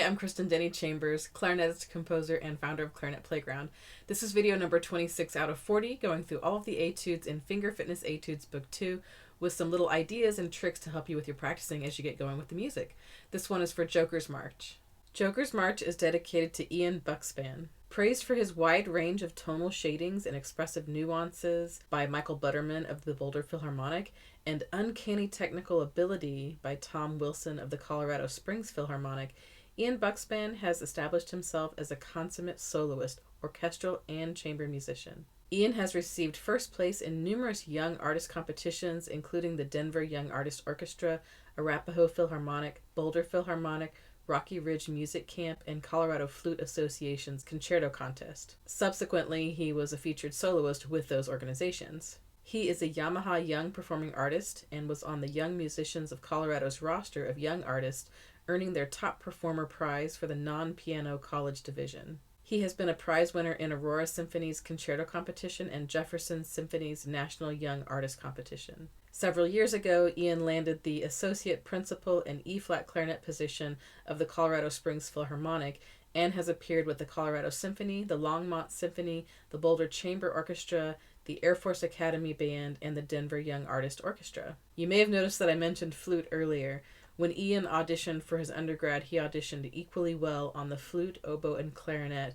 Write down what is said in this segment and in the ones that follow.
I'm Kristen Denny-Chambers, clarinetist, composer, and founder of Clarinet Playground. This is video number 26 out of 40, going through all of the etudes in Finger Fitness Études Book 2 with some little ideas and tricks to help you with your practicing as you get going with the music. This one is for Joker's March. Joker's March is dedicated to Ian Buckspan. Praised for his wide range of tonal shadings and expressive nuances by Michael Butterman of the Boulder Philharmonic, and uncanny technical ability by Tom Wilson of the Colorado Springs Philharmonic, Ian Buckspan has established himself as a consummate soloist, orchestral, and chamber musician. Ian has received first place in numerous young artist competitions, including the Denver Young Artist Orchestra, Arapahoe Philharmonic, Boulder Philharmonic, Rocky Ridge Music Camp, and Colorado Flute Association's Concerto contest. Subsequently, he was a featured soloist with those organizations. He is a Yamaha Young Performing Artist and was on the Young Musicians of Colorado's roster of young artists, earning their top performer prize for the non-piano college division. He has been a prize winner in Aurora Symphony's Concerto competition and Jefferson Symphony's National Young Artist competition. Several years ago, Ian landed the Associate Principal and E-flat clarinet position of the Colorado Springs Philharmonic and has appeared with the Colorado Symphony, the Longmont Symphony, the Boulder Chamber Orchestra, the Air Force Academy Band, and the Denver Young Artist Orchestra. You may have noticed that I mentioned flute earlier. When Ian auditioned for his undergrad, he auditioned equally well on the flute, oboe, and clarinet,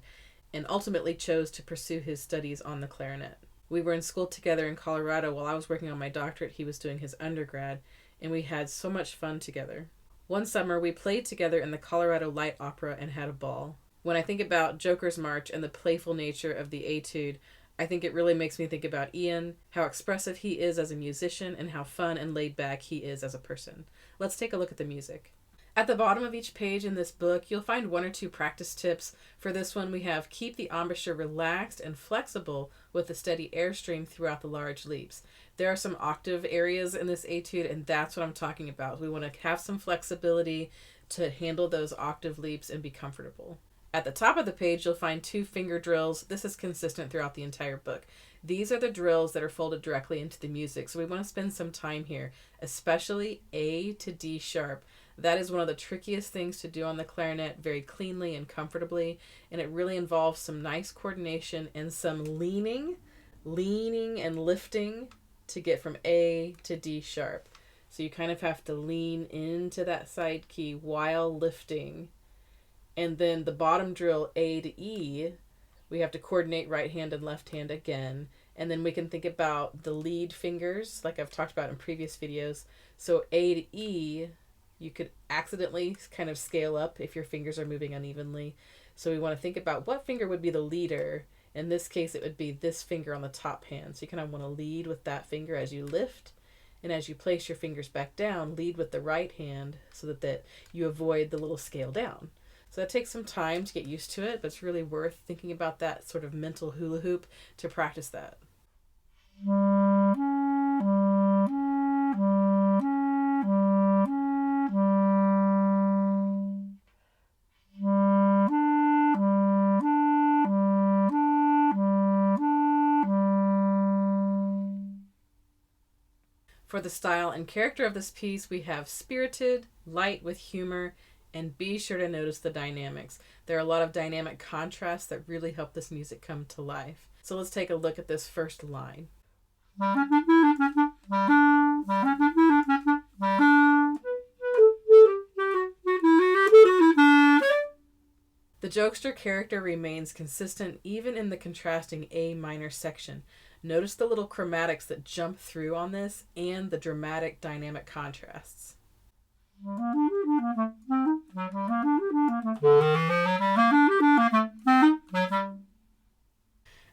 and ultimately chose to pursue his studies on the clarinet. We were in school together in Colorado while I was working on my doctorate. He was doing his undergrad, and we had so much fun together. One summer, we played together in the Colorado Light Opera and had a ball. When I think about Joker's March and the playful nature of the etude, I think it really makes me think about Ian, how expressive he is as a musician, and how fun and laid back he is as a person. Let's take a look at the music. At the bottom of each page in this book, you'll find one or two practice tips. For this one, we have keep the embouchure relaxed and flexible with a steady airstream throughout the large leaps. There are some octave areas in this etude, and that's what I'm talking about. We want to have some flexibility to handle those octave leaps and be comfortable. At the top of the page, you'll find two finger drills. This is consistent throughout the entire book. These are the drills that are folded directly into the music, so we want to spend some time here, especially A to D sharp. That is one of the trickiest things to do on the clarinet very cleanly and comfortably, and it really involves some nice coordination and some leaning and lifting to get from A to D sharp. So you kind of have to lean into that side key while lifting. And then the bottom drill, A to E, we have to coordinate right hand and left hand again. And then we can think about the lead fingers, like I've talked about in previous videos. So A to E, you could accidentally kind of scale up if your fingers are moving unevenly. So we want to think about what finger would be the leader. In this case, it would be this finger on the top hand. So you kind of want to lead with that finger as you lift. And as you place your fingers back down, lead with the right hand so that you avoid the little scale down. So that takes some time to get used to it, but it's really worth thinking about that sort of mental hula hoop to practice that. For the style and character of this piece, we have spirited, light with humor, and be sure to notice the dynamics. There are a lot of dynamic contrasts that really help this music come to life. So let's take a look at this first line. The jokester character remains consistent even in the contrasting A minor section. Notice the little chromatics that jump through on this and the dramatic dynamic contrasts.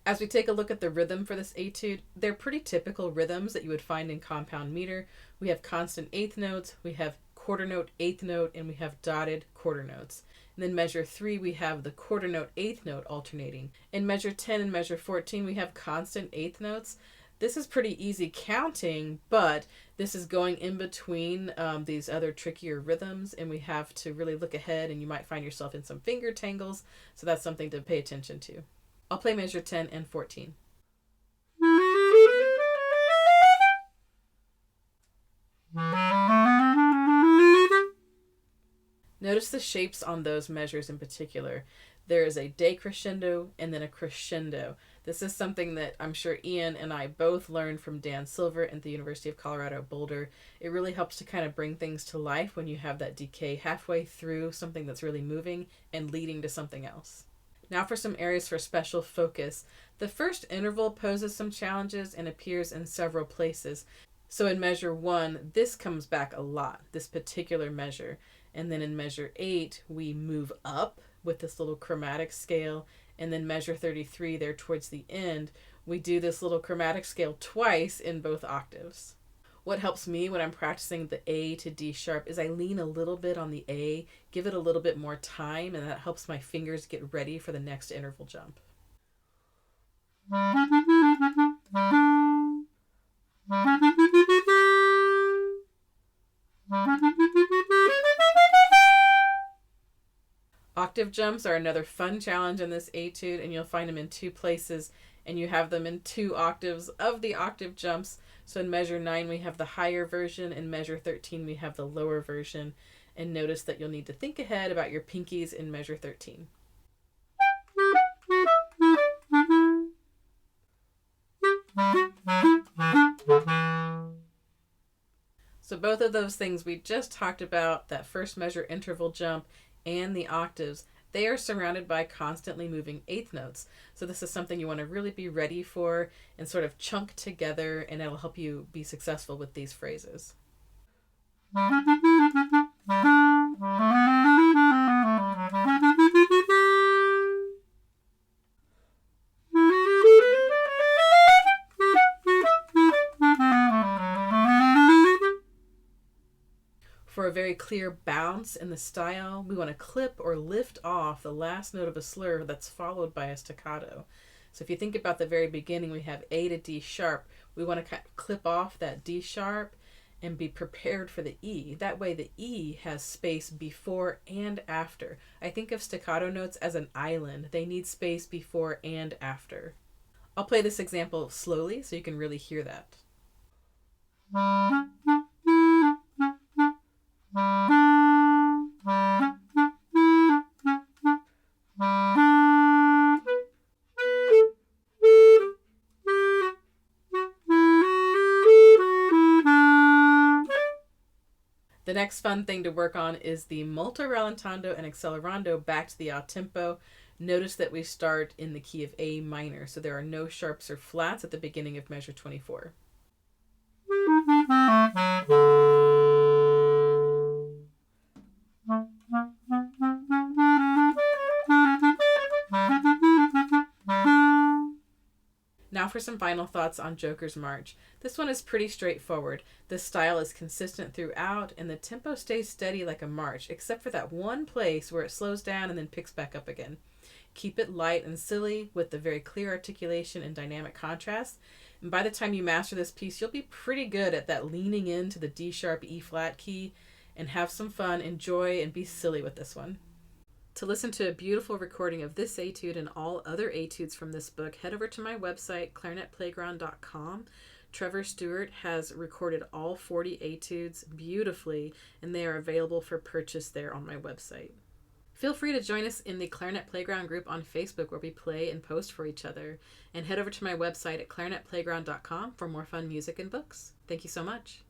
As we take a look at the rhythm for this etude, they're pretty typical rhythms that you would find in compound meter. We have constant eighth notes, we have quarter note eighth note, and we have dotted quarter notes. And then measure 3, we have the quarter note eighth note alternating. In measure 10 and measure 14, we have constant eighth notes. This is pretty easy counting, but this is going in between these other trickier rhythms, and we have to really look ahead, and you might find yourself in some finger tangles, so that's something to pay attention to. I'll play measure 10 and 14. Notice the shapes on those measures in particular. There is a decrescendo and then a crescendo. This is something that I'm sure Ian and I both learned from Dan Silver at the University of Colorado Boulder. It really helps to kind of bring things to life when you have that decay halfway through something that's really moving and leading to something else. Now for some areas for special focus. The first interval poses some challenges and appears in several places. So in measure 1, this comes back a lot, this particular measure. And then in measure 8, we move up with this little chromatic scale. And then measure 33 there towards the end, we do this little chromatic scale twice in both octaves. What helps me when I'm practicing the A to D sharp is I lean a little bit on the A, give it a little bit more time, and that helps my fingers get ready for the next interval jump. Octave jumps are another fun challenge in this etude, and you'll find them in 2 places, and you have them in 2 octaves of the octave jumps. So in measure 9 we have the higher version, in measure 13 we have the lower version, and notice that you'll need to think ahead about your pinkies in measure 13. So both of those things we just talked about, that first measure interval jump and the octaves, they are surrounded by constantly moving eighth notes. So this is something you want to really be ready for and sort of chunk together, and it'll help you be successful with these phrases. For a very clear bounce in the style, we want to clip or lift off the last note of a slur that's followed by a staccato. So if you think about the very beginning, we have A to D sharp. We want to kind of clip off that D sharp and be prepared for the E. That way the E has space before and after. I think of staccato notes as an island. They need space before and after. I'll play this example slowly so you can really hear that. The next fun thing to work on is the molto rallentando and accelerando back to the out tempo. Notice that we start in the key of A minor, so there are no sharps or flats at the beginning of measure 24. Now for some final thoughts on Joker's March. This one is pretty straightforward. The style is consistent throughout, and the tempo stays steady like a march, except for that one place where it slows down and then picks back up again. Keep it light and silly with the very clear articulation and dynamic contrast. And by the time you master this piece, you'll be pretty good at that leaning into the D sharp E flat key, and have some fun, enjoy, and be silly with this one. To listen to a beautiful recording of this etude and all other etudes from this book, head over to my website, clarinetplayground.com. Trevor Stewart has recorded all 40 etudes beautifully, and they are available for purchase there on my website. Feel free to join us in the Clarinet Playground group on Facebook, where we play and post for each other. And head over to my website at clarinetplayground.com for more fun music and books. Thank you so much.